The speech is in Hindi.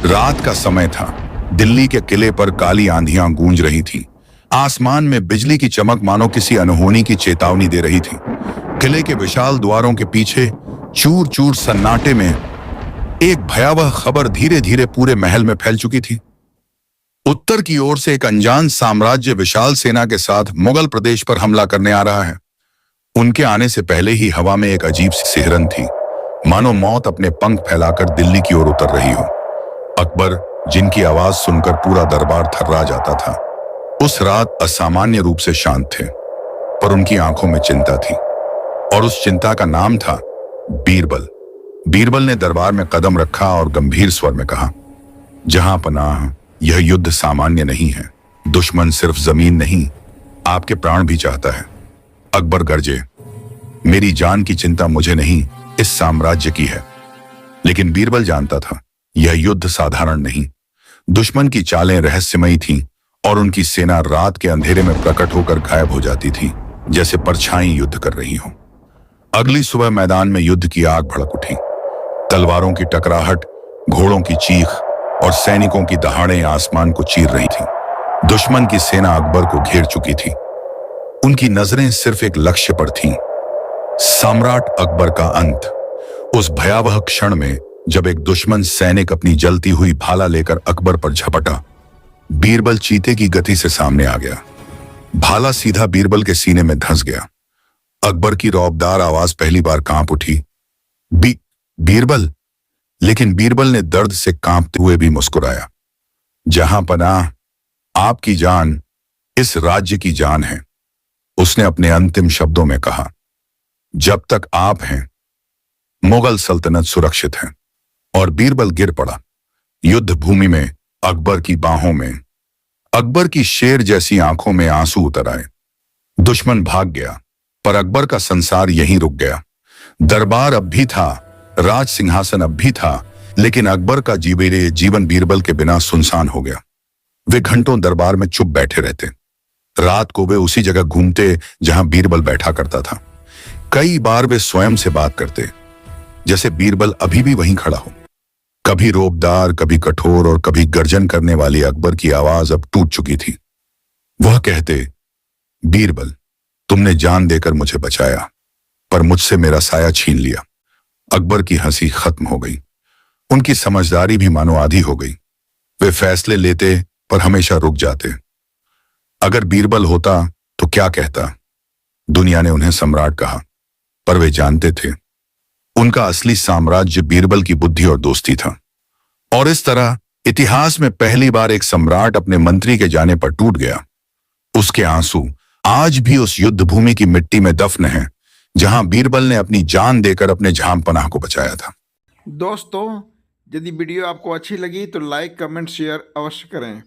रात का समय था। दिल्ली के किले पर काली आंधियां गूंज रही थीं। आसमान में बिजली की चमक मानो किसी अनहोनी की चेतावनी दे रही थी। किले के विशाल द्वारों के पीछे चूर चूर सन्नाटे में एक भयावह खबर धीरे धीरे पूरे महल में फैल चुकी थी। उत्तर की ओर से एक अनजान साम्राज्य विशाल सेना के साथ मुगल प्रदेश पर हमला करने आ रहा है। उनके आने से पहले ही हवा में एक अजीब सी सिहरन थी, मानो मौत अपने पंख फैलाकर दिल्ली की ओर उतर रही हो। अकबर, जिनकी आवाज सुनकर पूरा दरबार थर्रा जाता था, उस रात असामान्य रूप से शांत थे, पर उनकी आंखों में चिंता थी, और उस चिंता का नाम था बीरबल। बीरबल ने दरबार में कदम रखा और गंभीर स्वर में कहा, जहां पनाह, यह युद्ध सामान्य नहीं है। दुश्मन सिर्फ जमीन नहीं, आपके प्राण भी चाहता है। अकबर गरजे, मेरी जान की चिंता मुझे नहीं, इस साम्राज्य की है। लेकिन बीरबल जानता था, यह युद्ध साधारण नहीं। दुश्मन की चालें रहस्यमयी थीं और उनकी सेना रात के अंधेरे में प्रकट होकर गायब हो जाती थी, जैसे परछाई युद्ध कर रही हो। अगली सुबह मैदान में युद्ध की आग भड़क उठी। तलवारों की टकराहट, घोड़ों की चीख और सैनिकों की दहाड़ें आसमान को चीर रही थीं। दुश्मन की सेना अकबर को घेर चुकी थी। उनकी नजरें सिर्फ एक लक्ष्य पर थीं, सम्राट अकबर का अंत। उस भयावह क्षण में जब एक दुश्मन सैनिक अपनी जलती हुई भाला लेकर अकबर पर झपटा, बीरबल चीते की गति से सामने आ गया। भाला सीधा बीरबल के सीने में धंस गया। अकबर की रौबदार आवाज पहली बार कांप उठी, बीरबल। लेकिन बीरबल ने दर्द से कांपते हुए भी मुस्कुराया। जहां पनाह, आपकी जान इस राज्य की जान है, उसने अपने अंतिम शब्दों में कहा। जब तक आप हैं, मुगल सल्तनत सुरक्षित है। और बीरबल गिर पड़ा, युद्ध भूमि में, अकबर की बाहों में। अकबर की शेर जैसी आंखों में आंसू उतर आए। दुश्मन भाग गया, पर अकबर का संसार यहीं रुक गया। दरबार अब भी था, राज सिंहासन अब भी था, लेकिन अकबर का जीवन बीरबल के बिना सुनसान हो गया। वे घंटों दरबार में चुप बैठे रहते। रात को वे उसी जगह घूमते जहां बीरबल बैठा करता था। कई बार वे स्वयं से बात करते, जैसे बीरबल अभी भी वहीं खड़ा हो। कभी रोबदार, कभी कठोर और कभी गर्जन करने वाली अकबर की आवाज अब टूट चुकी थी। वह कहते, बीरबल, तुमने जान देकर मुझे बचाया, पर मुझसे मेरा साया छीन लिया। अकबर की हंसी खत्म हो गई। उनकी समझदारी भी मानो आधी हो गई। वे फैसले लेते पर हमेशा रुक जाते। अगर बीरबल होता तो क्या कहता? दुनिया ने उन्हें सम्राट कहा, पर वे जानते थे उनका असली साम्राज्य बीरबल की बुद्धि और दोस्ती था। और इस तरह इतिहास में पहली बार एक सम्राट अपने मंत्री के जाने पर टूट गया। उसके आंसू आज भी उस युद्ध भूमि की मिट्टी में दफन हैं, जहां बीरबल ने अपनी जान देकर अपने जहां पनाह को बचाया था। दोस्तों, यदि वीडियो आपको अच्छी लगी तो लाइक, कमेंट, शेयर अवश्य करें।